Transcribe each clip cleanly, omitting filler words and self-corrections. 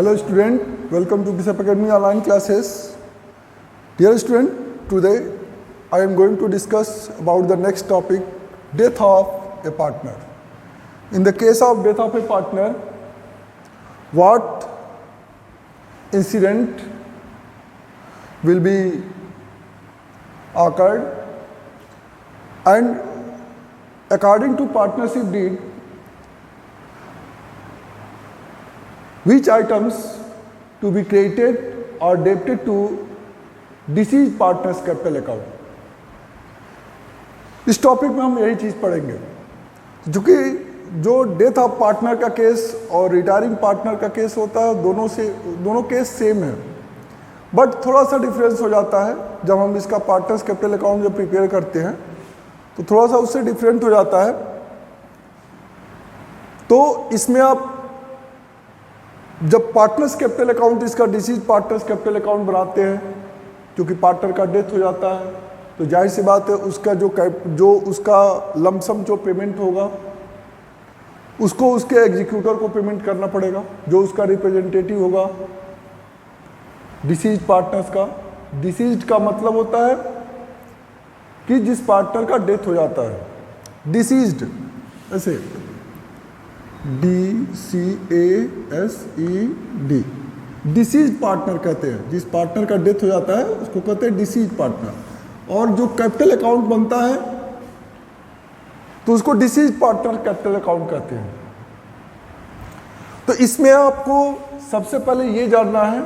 Hello student, welcome to Bishop Academy online classes. Dear student, today I am going to discuss about the next topic, death of a partner. In the case of death of a partner, what incident will be occurred, and according to partnership deed, which items to be created or debited to deceased partners capital account. इस topic में हम यही चीज़ पढ़ेंगे, क्योंकि जो death of partner का case और retiring partner का केस होता है दोनों केस सेम है, बट थोड़ा सा डिफरेंस हो जाता है जब हम इसका पार्टनर्स कैपिटल अकाउंट जब प्रिपेयर करते हैं तो थोड़ा सा उससे डिफरेंट हो जाता है। तो इसमें आप जब पार्टनर्स कैपिटल अकाउंट इसका डिसीज पार्टनर्स कैपिटल अकाउंट बनाते हैं, क्योंकि पार्टनर का डेथ हो जाता है तो जाहिर सी बात है उसका जो उसका लमसम जो पेमेंट होगा उसको उसके एग्जीक्यूटर को पेमेंट करना पड़ेगा, जो उसका रिप्रेजेंटेटिव होगा डिसीज पार्टनर्स का। डिसीज का मतलब होता है कि जिस पार्टनर का डेथ हो जाता है, डिसीज्ड ऐसे DCASED, डिसीज पार्टनर कहते हैं। जिस पार्टनर का डेथ हो जाता है उसको कहते हैं डिसीज पार्टनर, और जो कैपिटल अकाउंट बनता है तो उसको डिसीज पार्टनर कैपिटल अकाउंट कहते हैं। तो इसमें आपको सबसे पहले ये जानना है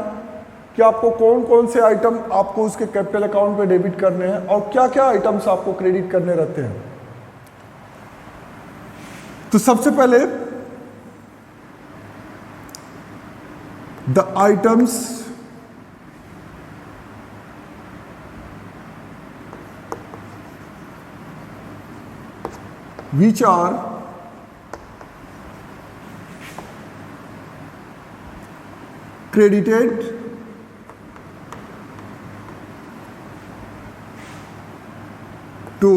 कि आपको कौन कौन से आइटम आपको उसके कैपिटल अकाउंट पे डेबिट करने हैं और क्या क्या आइटम्स आपको क्रेडिट करने रहते हैं। तो सबसे पहले the items which are credited to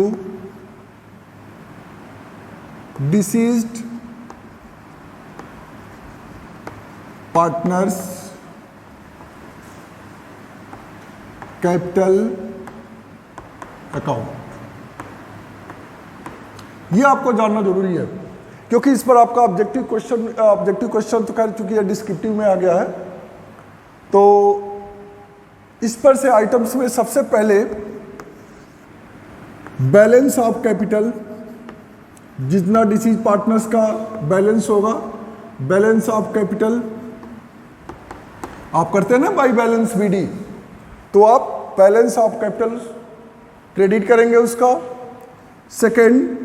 deceased partners capital account, ये आपको जानना जरूरी है, क्योंकि इस पर आपका ऑब्जेक्टिव क्वेश्चन तो खैर चूंकि डिस्क्रिप्टिव में आ गया है, तो इस पर से आइटम्स में सबसे पहले बैलेंस ऑफ कैपिटल, जितना डिसीज पार्टनर्स का बैलेंस होगा, बैलेंस ऑफ कैपिटल आप करते हैं ना बाई बैलेंस बीडी, तो आप बैलेंस ऑफ कैपिटल क्रेडिट करेंगे उसका। Second,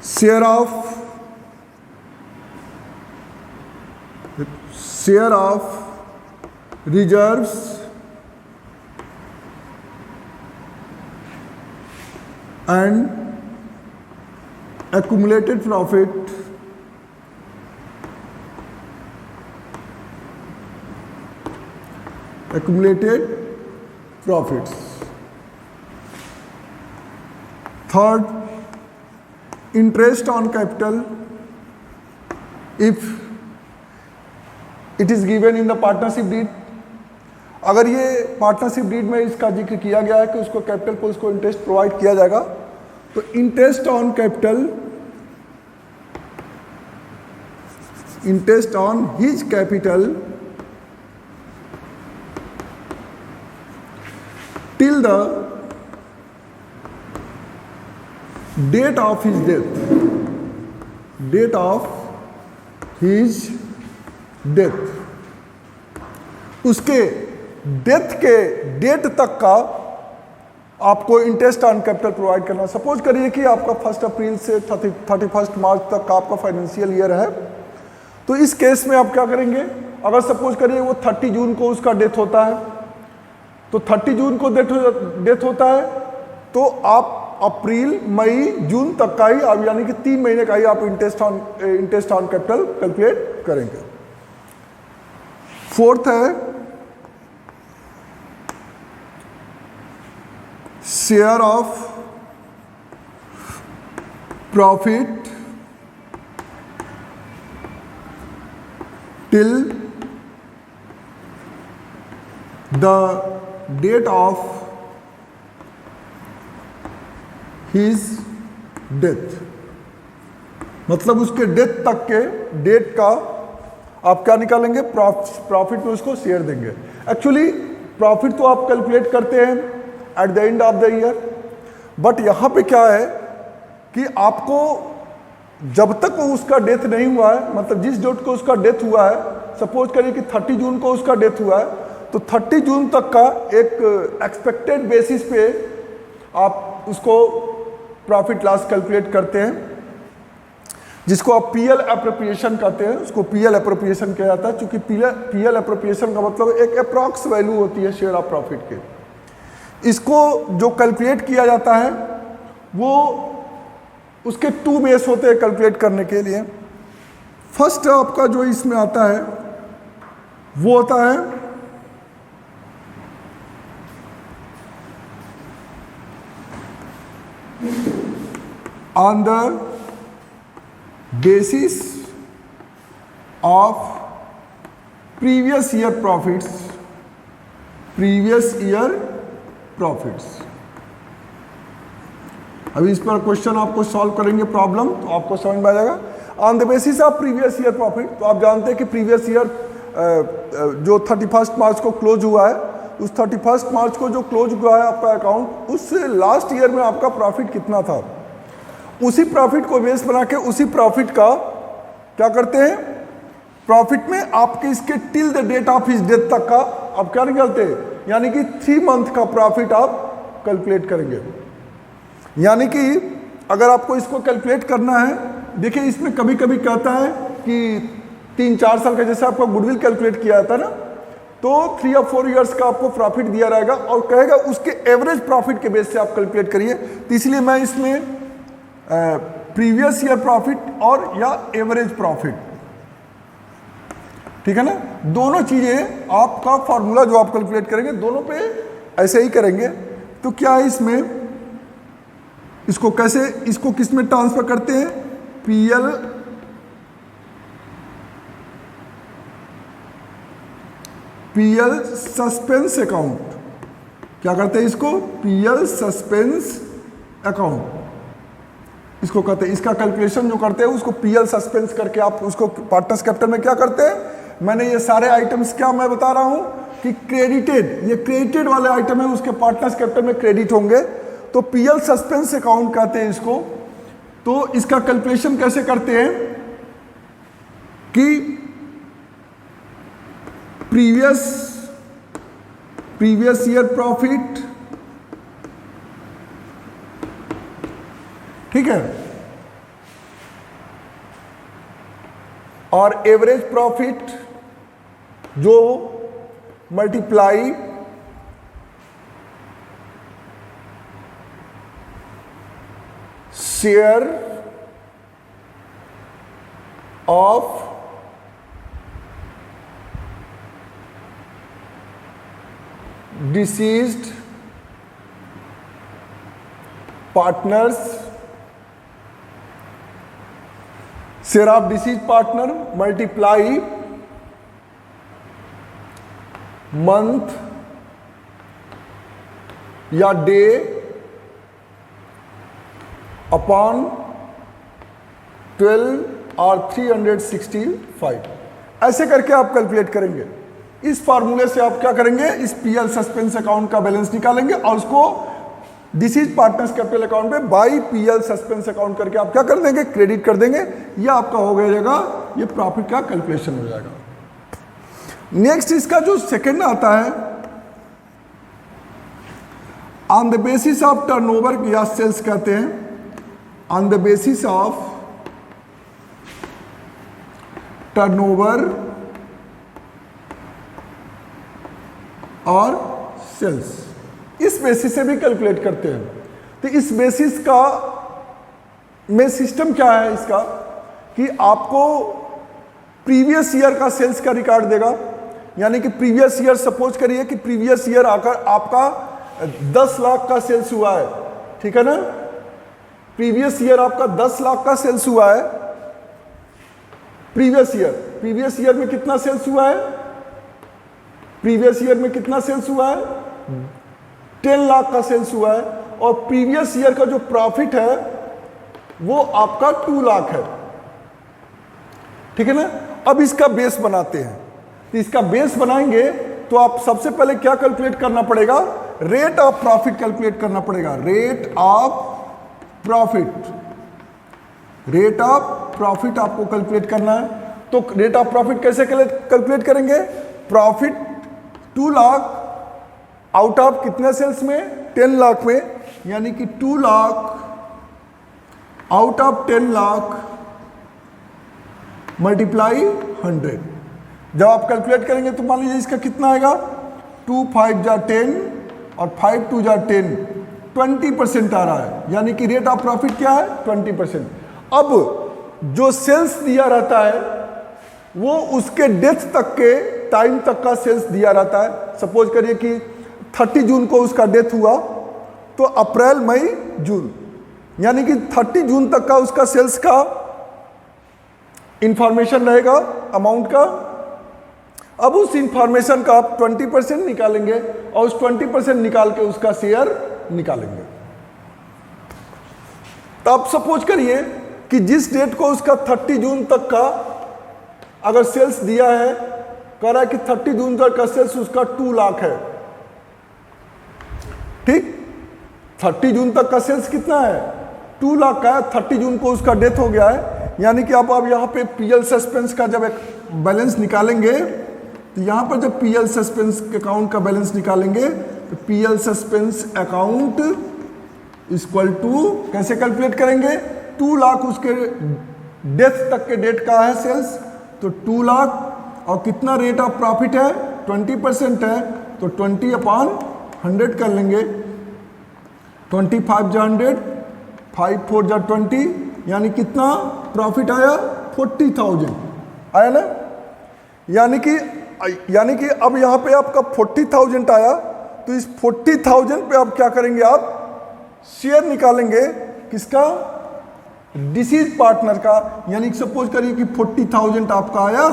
share of reserves and accumulated profits. Third, interest on capital if it is given in the partnership deed. अगर ये पार्टनरशिप डीड में इसका जिक्र किया गया है कि उसको कैपिटल पर उसको इंटरेस्ट प्रोवाइड किया जाएगा, तो interest on capital, interest on his capital till the date of his death, उसके डेथ के डेट तक का आपको इंटरेस्ट ऑन कैपिटल प्रोवाइड करना। सपोज करिए कि आपका 1 अप्रैल से 31 मार्च तक का आपका फाइनेंशियल ईयर है, तो इस केस में आप क्या करेंगे, अगर सपोज करिए वो 30 जून को उसका डेथ होता है, तो 30 जून को डेथ होता है तो आप अप्रैल मई जून तक का ही आप यानी कि 3 महीने का ही आप इंटरेस्ट ऑन कैपिटल कैलकुलेट करेंगे। फोर्थ है share of profit till the date of his death, मतलब उसके डेथ तक के डेट का आप क्या निकालेंगे, प्रॉफिट में उसको शेयर देंगे। एक्चुअली प्रॉफिट तो आप कैलकुलेट करते हैं at the end of the year, but यहाँ पे क्या है कि आपको जब तक वो उसका डेथ नहीं हुआ है, मतलब जिस डेट को उसका डेथ हुआ है, सपोज करिए कि 30 जून को उसका डेथ हुआ है, तो 30 जून तक का एक एक्सपेक्टेड बेसिस पे आप उसको प्रॉफिट लॉस कैलकुलेट करते हैं, जिसको आप पीएल एप्रोप्रिएशन कहते हैं। उसको पीएल एप्रोप्रिएशन किया जाता है, क्योंकि पीएल एप्रोप्रिएशन का मतलब एक अप्रॉक्स वैल्यू होती है शेयर ऑफ प्रॉफिट के। इसको जो कैलकुलेट किया जाता है वो उसके 2 बेस होते हैं कैलकुलेट करने के लिए। फर्स्ट आपका जो इसमें आता है वो होता है on the basis of previous year profits, अभी इस पर क्वेश्चन आपको सॉल्व करेंगे प्रॉब्लम, तो आपको समझ में आ जाएगा। On the basis of previous year profit, तो आप जानते हैं कि प्रीवियस ईयर जो 31 मार्च को क्लोज हुआ है, उस 31 मार्च को जो क्लोज हुआ है आपका अकाउंट, उससे लास्ट ईयर में आपका प्रॉफिट कितना था, उसी प्रॉफिट को बेस बना के उसी प्रॉफिट का क्या करते हैं, प्रॉफिट में आपके इसके till the date of his death तक का आप क्या निकालते हैं, यानी कि 3 मंथ का प्रॉफिट आप कैलकुलेट करेंगे। यानी कि अगर आपको इसको कैलकुलेट करना है, देखिए इसमें कभी कभी कहता है कि 3-4 साल का, जैसे आपका गुडविल कैलकुलेट किया जाता है ना, तो 3 या 4 ईयर्स का आपको प्रॉफिट दिया रहेगा और कहेगा उसके एवरेज प्रॉफिट के बेस से आप कैलकुलेट करिए। तो इसलिए मैं इसमें प्रीवियस ईयर प्रॉफिट और या एवरेज प्रॉफिट, ठीक है ना, दोनों चीजें आपका फॉर्मूला जो आप कैलकुलेट करेंगे दोनों पे ऐसे ही करेंगे। तो क्या है इसमें, इसको कैसे, इसको किस में ट्रांसफर करते हैं, पीएल सस्पेंस अकाउंट, क्या करते हैं इसको, पीएल सस्पेंस अकाउंट इसको कहते हैं। इसका कैलकुलेशन जो करते हैं उसको पीएल सस्पेंस करके आप उसको पार्टनर्स कैपिटल में क्या करते हैं, मैंने ये सारे आइटम्स क्या मैं बता रहा हूं कि क्रेडिटेड, ये क्रेडिटेड वाले आइटम है, उसके पार्टनर्स कैपिटल में क्रेडिट होंगे, तो पीएल सस्पेंस अकाउंट कहते हैं इसको। तो इसका कैलकुलेशन कैसे करते हैं कि प्रीवियस ईयर प्रॉफिट, ठीक है, और एवरेज प्रॉफिट जो multiply share of deceased partners, share of disease partner multiply month या डे अपॉन 12 और 365, ऐसे करके आप कैलकुलेट करेंगे। इस फार्मूले से आप क्या करेंगे, इस पीएल सस्पेंस अकाउंट का बैलेंस निकालेंगे और उसको डिसीज पार्टनर्स कैपिटल अकाउंट पे बाई पीएल सस्पेंस अकाउंट करके आप क्या कर देंगे, क्रेडिट कर देंगे। ये आपका हो जाएगा, ये प्रॉफिट का कैलकुलेशन हो जाएगा। नेक्स्ट इसका जो सेकंड आता है, on the basis of turnover या सेल्स कहते हैं, on the basis of turnover और सेल्स, इस बेसिस से भी कैलकुलेट करते हैं। तो इस बेसिस का में सिस्टम क्या है इसका कि आपको प्रीवियस ईयर का सेल्स का रिकॉर्ड देगा, यानी कि प्रीवियस ईयर, सपोज करिए कि प्रीवियस ईयर आकर आपका 10 लाख का सेल्स हुआ है, ठीक है ना, प्रीवियस ईयर आपका 10 लाख का सेल्स हुआ है, प्रीवियस ईयर में कितना सेल्स हुआ है, प्रीवियस ईयर में कितना सेल्स हुआ है, 10 लाख का सेल्स हुआ है, और प्रीवियस ईयर का जो प्रॉफिट है वो आपका 2 लाख है। ठीक है ना। अब इसका बेस बनाते हैं। तो इसका बेस बनाएंगे तो आप सबसे पहले क्या कैलकुलेट करना पड़ेगा, रेट ऑफ प्रॉफिट कैलकुलेट करना पड़ेगा। रेट ऑफ प्रॉफिट आपको कैलकुलेट करना है। तो रेट ऑफ प्रॉफिट कैसे कैलकुलेट करेंगे, प्रॉफिट 2 लाख आउट ऑफ कितने सेल्स में, 10 लाख में, यानी कि 2 lakh out of 10 lakh multiply 100। जब आप कैलकुलेट करेंगे तो मान लीजिए इसका कितना आएगा, 2 5 जा 10 और 5 2 जा 10, 20% आ रहा है, यानी कि रेट ऑफ प्रॉफिट क्या है, 20%। अब जो सेल्स दिया रहता है वो उसके डेथ तक के टाइम तक का सेल्स दिया रहता है। सपोज करिए कि 30 जून को उसका डेथ हुआ, तो अप्रैल मई जून, यानी कि 30 जून तक का उसका सेल्स का इंफॉर्मेशन रहेगा अमाउंट का। अब उस इंफॉर्मेशन का आप 20% निकालेंगे और उस 20% निकाल के उसका शेयर निकालेंगे। तो आप सपोज करिए कि जिस डेट को उसका 30 जून तक का अगर सेल्स दिया है, कह रहा है कि 30 जून तक का सेल्स उसका 2 लाख है। ठीक, 30 जून तक का सेल्स कितना है, 2 लाख का है। 30 जून को उसका डेथ हो गया है, यानी कि अब यहाँ पे पीएल सस्पेंस का जब एक बैलेंस निकालेंगे, तो यहाँ पर जब पीएल सस्पेंस अकाउंट का बैलेंस निकालेंगे तो PL suspense account equal to कैसे कैलकुलेट करेंगे, 2 लाख उसके डेथ तक के डेट का है सेल्स, तो 2 लाख और कितना रेट ऑफ प्रॉफिट है, 20% है, तो 20/100 कर लेंगे। 25 जा 100, 5 4 जा 20, यानी कितना प्रॉफिट आया, 40,000 आया ना। यानी कि अब यहाँ पे आपका 40,000 आया, तो इस 40,000 पे आप क्या करेंगे, आप शेयर निकालेंगे किसका, डिसीज पार्टनर का। यानी कि सपोज करिए कि 40,000 आपका आया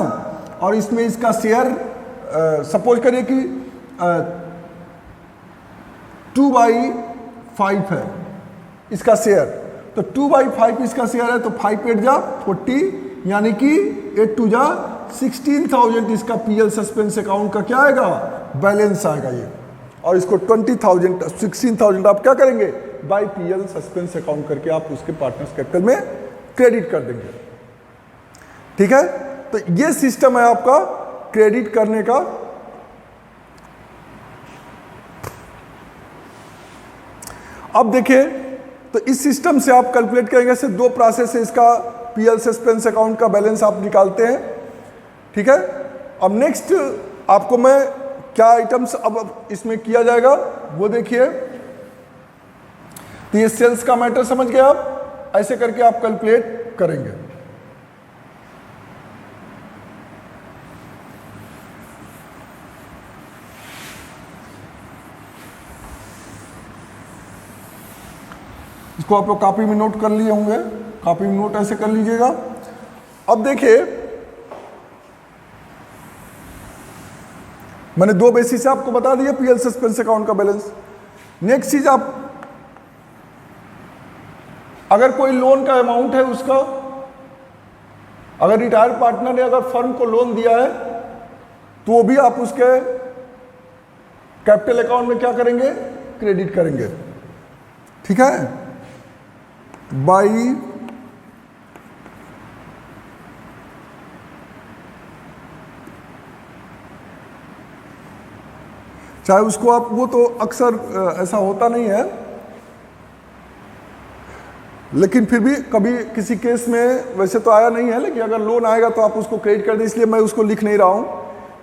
और इसमें इसका शेयर सपोज करिए कि 2/5 है इसका शेयर, तो 2/5 इसका शेयर है, तो 5 8 जा 40, यानी कि 8 2 जा 16,000 इसका पीएल सस्पेंस अकाउंट का क्या आएगा, बैलेंस आएगा ये। और इसको 20,000 16,000 आप क्या करेंगे, बाय पीएल सस्पेंस अकाउंट करके आप उसके पार्टनर्स कैपिटल में क्रेडिट कर देंगे। ठीक है, तो ये सिस्टम है आपका क्रेडिट करने का। अब देखिए, तो इस सिस्टम से आप कैलकुलेट करेंगे, से 2 प्रोसेस से इसका पीएल सस्पेंस अकाउंट का बैलेंस आप निकालते हैं। ठीक है, अब नेक्स्ट आपको मैं क्या आइटम्स अब इसमें किया जाएगा वो देखिए। तो ये सेल्स का मैटर समझ गए आप, ऐसे करके आप कैलकुलेट करेंगे। इसको आप लोग कॉपी में नोट कर लिए होंगे, कॉपी में नोट ऐसे कर लीजिएगा। अब देखिए, मैंने 2 बेसिस से आपको बता दिया पीएल सस्पेंस अकाउंट का बैलेंस। नेक्स्ट चीज, आप अगर कोई लोन का अमाउंट है उसका, अगर रिटायर्ड पार्टनर ने अगर फर्म को लोन दिया है तो वो भी आप उसके कैपिटल अकाउंट में क्या करेंगे, क्रेडिट करेंगे। ठीक है, बाई चाहे उसको आप, वो तो अक्सर ऐसा होता नहीं है, लेकिन फिर भी कभी किसी केस में वैसे तो आया नहीं है, लेकिन अगर लोन आएगा तो आप उसको क्रेडिट कर दें, इसलिए मैं उसको लिख नहीं रहा हूं।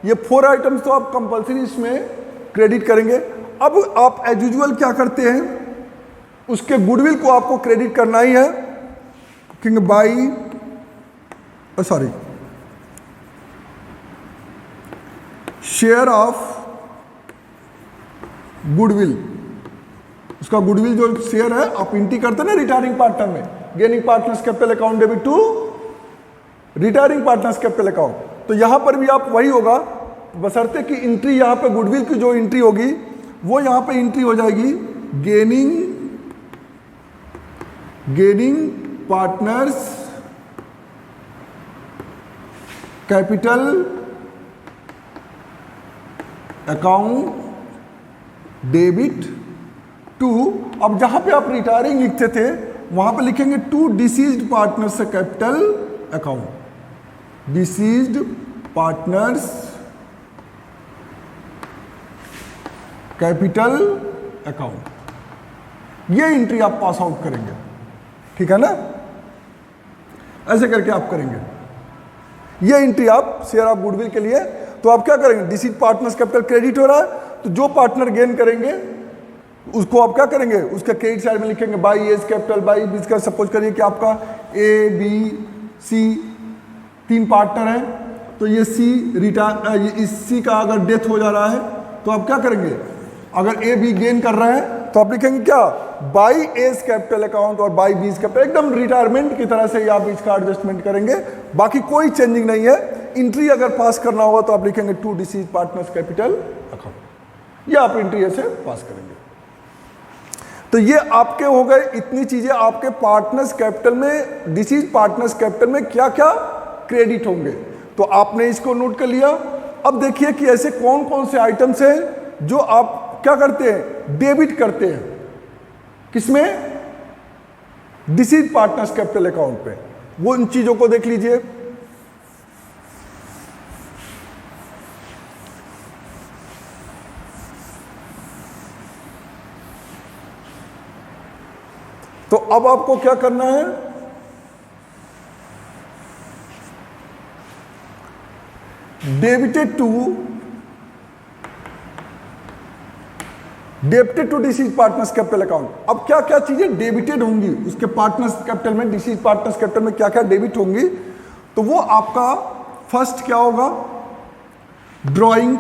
ये 4 आइटम्स तो आप कंपल्सरी इसमें क्रेडिट करेंगे। अब आप एज यूजुअल क्या करते हैं, उसके गुडविल को आपको क्रेडिट करना ही है, क्योंकि बाई शेयर ऑफ गुडविल, उसका गुडविल जो शेयर है आप एंट्री करते हैं ना रिटायरिंग पार्टनर में, gaining partners capital account debit to retiring partners capital account, तो यहां पर भी आप वही होगा, बशर्ते कि एंट्री यहां पे गुडविल की जो एंट्री होगी वो यहां पे एंट्री हो जाएगी gaining partners capital account debit to, अब जहां पे आप रिटायरिंग लिखते थे वहां पे लिखेंगे to deceased partners capital account, deceased partners capital account, ये एंट्री आप पास आउट करेंगे, ठीक है ना। ऐसे करके आप करेंगे ये एंट्री आप शेयर ऑफ गुडविल के लिए। तो आप क्या करेंगे, डिसीज पार्टनर्स कैपिटल क्रेडिट हो रहा है, तो जो पार्टनर गेन करेंगे उसको आप क्या करेंगे, उसके क्रेडिट साइड में लिखेंगे by A's capital by B का। सपोज करिए कि आपका ए बी सी 3 पार्टनर हैं, तो ये सी इस सी का अगर डेथ हो जा रहा है तो आप क्या करेंगे, अगर ए बी गेन कर रहे हैं तो आप लिखेंगे क्या, बाई एज कैपिटल अकाउंट और बाई बीज कैपिटल, एकदम रिटायरमेंट की तरह से आप इसका एडजस्टमेंट करेंगे, बाकी कोई चेंजिंग नहीं है। एंट्री अगर पास करना होगा तो आप लिखेंगे to deceased partners capital account, ये आप एंट्री ऐसे पास करेंगे। तो ये आपके हो गए इतनी चीजें, आपके पार्टनर्स कैपिटल में, डिसीज पार्टनर्स कैपिटल में क्या क्या क्रेडिट होंगे, तो आपने इसको नोट कर लिया। अब देखिए कि ऐसे कौन कौन से आइटम्स हैं जो आप क्या करते हैं, डेबिट करते हैं, किसमें, डिसीज पार्टनर्स कैपिटल अकाउंट पे, वो इन चीजों को देख लीजिए। तो अब आपको क्या करना है, debited to deceased partners capital account. अब क्या क्या चीजें डेबिटेड होंगी उसके पार्टनर्स कैपिटल में, डिसीज पार्टनर्स कैपिटल में क्या क्या डेबिट होंगी, तो वो आपका फर्स्ट क्या होगा, ड्राइंग,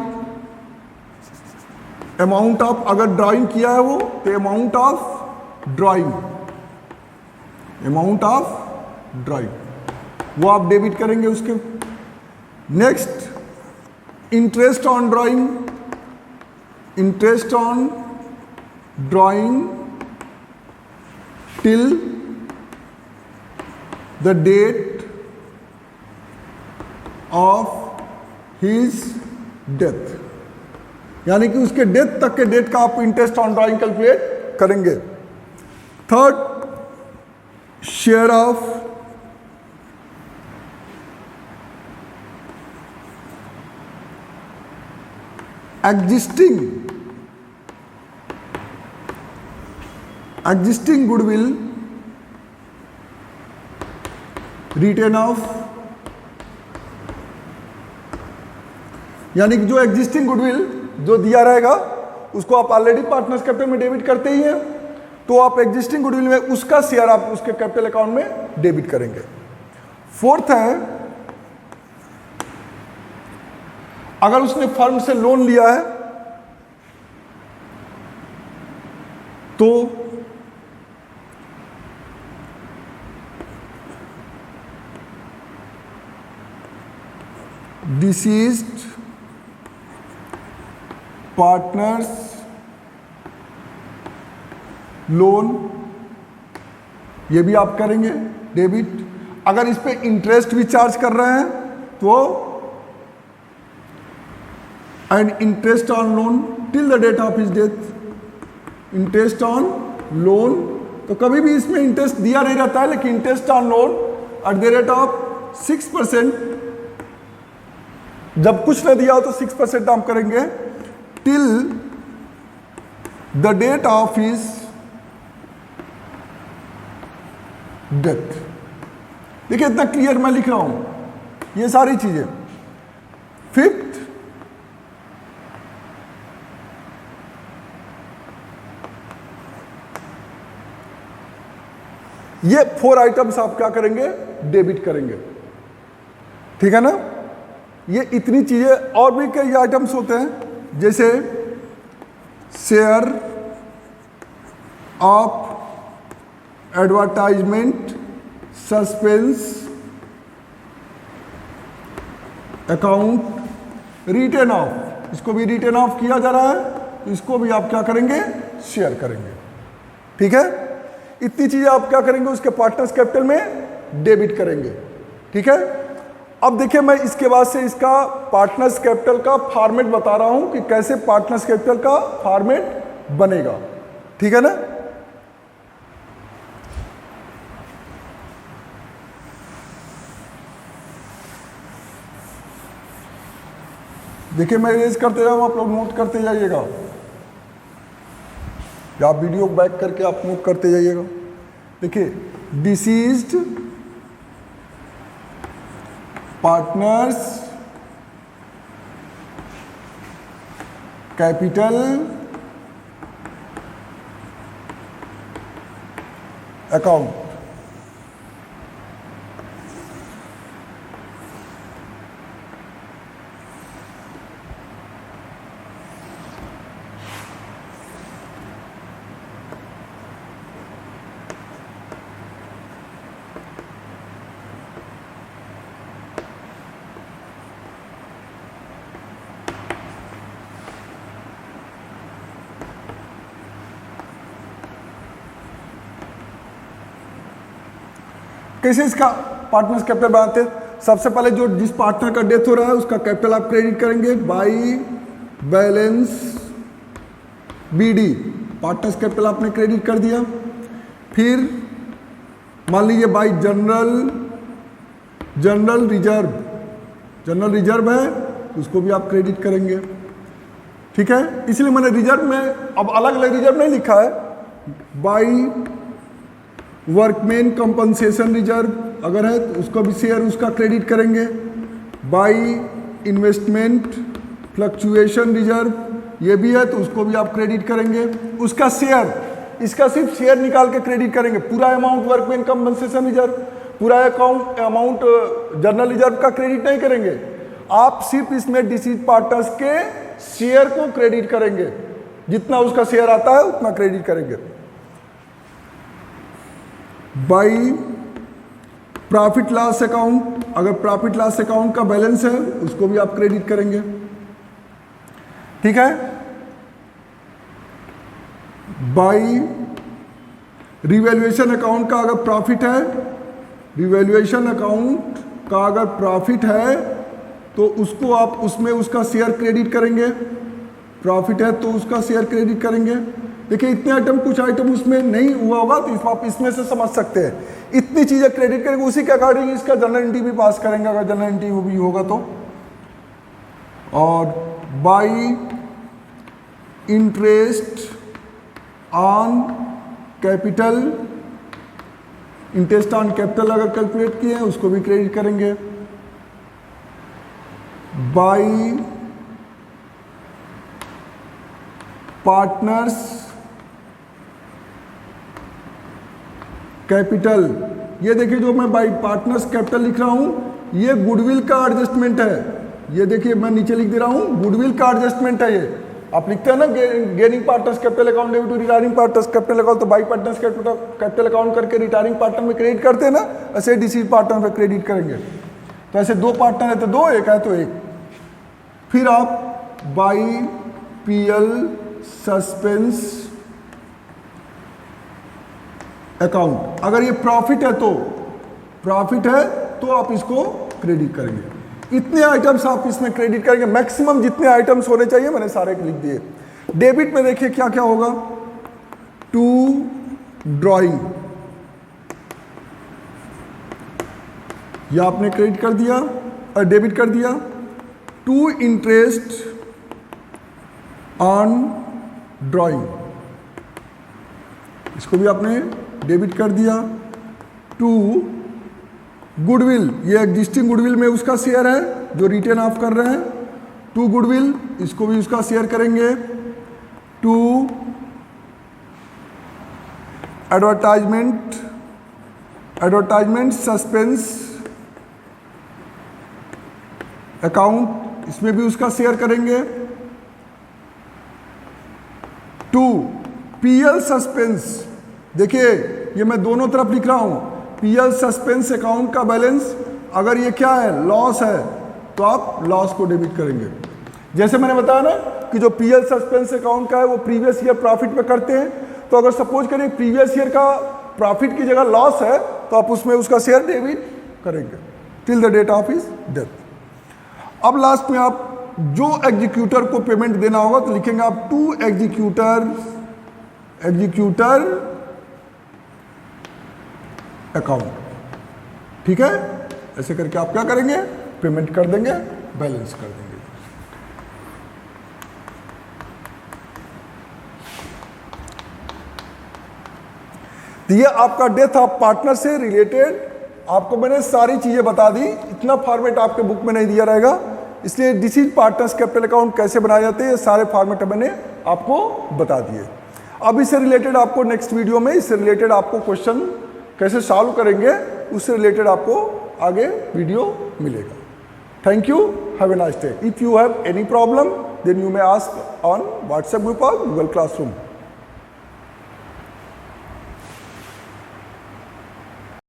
अमाउंट ऑफ, अगर ड्राइंग किया है वो तो amount of drawing, amount of drawing वो आप डेबिट करेंगे उसके। Next, interest on drawing, interest on drawing till the date of his death, यानी कि उसके डेथ तक के डेट का आप इंटरेस्ट ऑन ड्राइंग कैलकुलेट करेंगे। Third, share of existing goodwill written off, यानी कि जो एग्जिस्टिंग गुडविल जो दिया रहेगा उसको आप ऑलरेडी पार्टनर्स कैपिटल में डेबिट करते ही हैं, तो आप एग्जिस्टिंग गुडविल में उसका शेयर आप उसके कैपिटल अकाउंट में डेबिट करेंगे। फोर्थ है, अगर उसने फर्म से लोन लिया है तो डिसीज्ड पार्टनर्स लोन, ये भी आप करेंगे डेबिट। अगर इस पे इंटरेस्ट भी चार्ज कर रहे हैं तो and interest on loan till the date of his death, interest on loan, तो कभी भी इसमें इंटरेस्ट दिया नहीं रहता है, लेकिन interest on loan at the rate of 6%, जब कुछ नहीं दिया हो तो 6% हम करेंगे till the date of his death. देखिए इतना क्लियर मैं लिख रहा हूं ये सारी चीजें। फिफ्थ, ये 4 आइटम्स आप क्या करेंगे, डेबिट करेंगे, ठीक है ना। ये इतनी चीजें, और भी कई आइटम्स होते हैं जैसे share of advertisement, suspense account written off, इसको भी रिटेन ऑफ किया जा रहा है, इसको भी आप क्या करेंगे, शेयर करेंगे। ठीक है, इतनी चीजें आप क्या करेंगे, उसके पार्टनर्स कैपिटल में डेबिट करेंगे। ठीक है, अब देखिए मैं इसके बाद से इसका पार्टनर्स कैपिटल का फॉर्मेट बता रहा हूं कि कैसे पार्टनर्स कैपिटल का फॉर्मेट बनेगा। ठीक है ना, देखिए मैं रेज करते जाऊँ, आप लोग नोट करते जाइएगा, या आप वीडियो बैक करके आप नोट करते जाइएगा। देखिए, डिसीज्ड पार्टनर्स कैपिटल अकाउंट, कैसे इसका पार्टनर्स कैपिटल बनाते हैं। सबसे पहले जो जिस पार्टनर का डेथ हो रहा है उसका कैपिटल आप क्रेडिट करेंगे by balance BD, partners capital आपने क्रेडिट कर दिया। फिर मान लीजिए बाई जनरल रिजर्व है, उसको भी आप क्रेडिट करेंगे। ठीक है, इसलिए मैंने रिजर्व में अब अलग अलग रिजर्व नहीं लिखा है। बाई वर्कमैन कंपनसेशन रिजर्व अगर है तो उसको भी शेयर उसका क्रेडिट करेंगे। बाई इन्वेस्टमेंट फ्लक्चुएशन रिजर्व ये भी है तो उसको भी आप क्रेडिट करेंगे। उसका शेयर, इसका सिर्फ शेयर निकाल के क्रेडिट करेंगे, पूरा अमाउंट वर्कमैन कंपनसेशन रिजर्व, पूरा अमाउंट जनरल रिजर्व का क्रेडिट नहीं करेंगे। आप सिर्फ इसमें डिसीज पार्टनर्स के शेयर को क्रेडिट करेंगे, जितना उसका शेयर आता है उतना क्रेडिट करेंगे। बाई प्रॉफिट लॉस अकाउंट, अगर प्रॉफिट लॉस अकाउंट का बैलेंस है उसको भी आप क्रेडिट करेंगे। ठीक है, बाई रिवैल्यूएशन अकाउंट का अगर प्रॉफिट है, रिवैल्यूएशन अकाउंट का अगर प्रॉफिट है तो उसको आप उसमें उसका शेयर क्रेडिट करेंगे, प्रॉफिट है तो उसका शेयर क्रेडिट करेंगे। देखिए इतने आइटम, कुछ आइटम उसमें नहीं हुआ होगा तो आप इसमें से समझ सकते हैं। इतनी चीजें क्रेडिट करेंगे, उसी के अकॉर्डिंग इसका जनरल एंट्री भी पास करेंगे अगर जनरल एंट्री भी होगा तो। और by interest on capital, interest on capital अगर कैलकुलेट किए हैं उसको भी क्रेडिट करेंगे। बाई पार्टनर्स कैपिटल, ये देखिए जो मैं बाई पार्टनर्स कैपिटल लिख रहा हूं ये गुडविल का एडजस्टमेंट है। ये देखिए मैं नीचे लिख दे रहा हूं गुडविल का एडजस्टमेंट है। ये आप लिखते हैं ना gaining partners capital account debit to retiring partners capital account, तो बाई पार्टनर्स कैपिटल अकाउंट करके रिटायरिंग पार्टनर में क्रेडिट करते हैं ना, ऐसे डिसीज पार्टनर में क्रेडिट करेंगे। तो ऐसे दो पार्टनर है तो दो, एक है तो एक। फिर आप बाई पीएल सस्पेंस अकाउंट, अगर ये प्रॉफिट है तो आप इसको क्रेडिट करेंगे। इतने आइटम्स आप इसमें क्रेडिट करेंगे, मैक्सिमम जितने आइटम्स होने चाहिए मैंने सारे लिख दिए। डेबिट में देखिए क्या क्या होगा, टू ड्राइंग, ये आपने क्रेडिट कर दिया और डेबिट कर दिया। टू इंटरेस्ट ऑन ड्राइंग, इसको भी आपने डेबिट कर दिया। टू गुडविल, ये एग्जिस्टिंग गुडविल में उसका शेयर है जो रिटेन ऑफ कर रहे हैं, टू गुडविल इसको भी उसका शेयर करेंगे। टू एडवर्टाइजमेंट सस्पेंस अकाउंट, इसमें भी उसका शेयर करेंगे। टू पीएल सस्पेंस, देखिए ये मैं दोनों तरफ लिख रहा हूं, पीएल सस्पेंस अकाउंट का बैलेंस अगर ये क्या है लॉस है तो आप लॉस को डेबिट करेंगे। जैसे मैंने बताया ना कि जो पीएल सस्पेंस अकाउंट का है वो प्रीवियस ईयर प्रॉफिट में करते हैं, तो अगर सपोज करें प्रीवियस ईयर का प्रॉफिट की जगह लॉस है तो आप उसमें उसका शेयर डेबिट करेंगे till the date of his death. अब लास्ट में आप जो एग्जीक्यूटर को पेमेंट देना होगा तो लिखेंगे आप टू एग्जीक्यूटर अकाउंट, ठीक है। ऐसे करके आप क्या करेंगे, पेमेंट कर देंगे, बैलेंस कर देंगे। तो ये आपका डेथ ऑफ पार्टनर से रिलेटेड आपको मैंने सारी चीजें बता दी। इतना फॉर्मेट आपके बुक में नहीं दिया रहेगा, इसलिए डिसीज पार्टनर्स कैपिटल अकाउंट कैसे बनाए जाते हैं ये सारे फॉर्मेट मैंने आपको बता दिए। अब इससे रिलेटेड आपको नेक्स्ट वीडियो में इससे रिलेटेड आपको क्वेश्चन कैसे सॉल्व करेंगे उससे रिलेटेड आपको आगे वीडियो मिलेगा। Thank you, have a nice day. If you have any problem then you may ask on WhatsApp group और गूगल क्लासरूम।